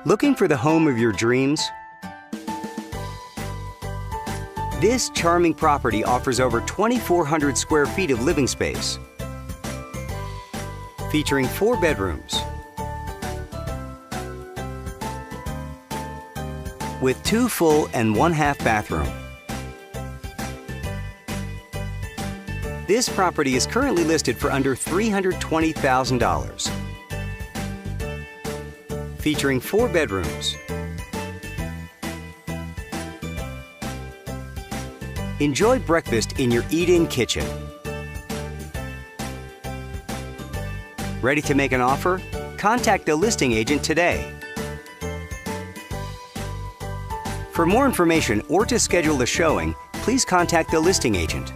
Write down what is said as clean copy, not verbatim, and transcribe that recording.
Looking for the home of your dreams? This charming property offers over 2,400 square feet of living space, featuring 4 bedrooms with 2 full and 1/2 bathroom. This property is currently listed for under $320,000. Featuring 4 bedrooms. Enjoy breakfast in your eat-in kitchen. Ready to make an offer? Contact the listing agent today. For more information or to schedule a showing, please contact the listing agent.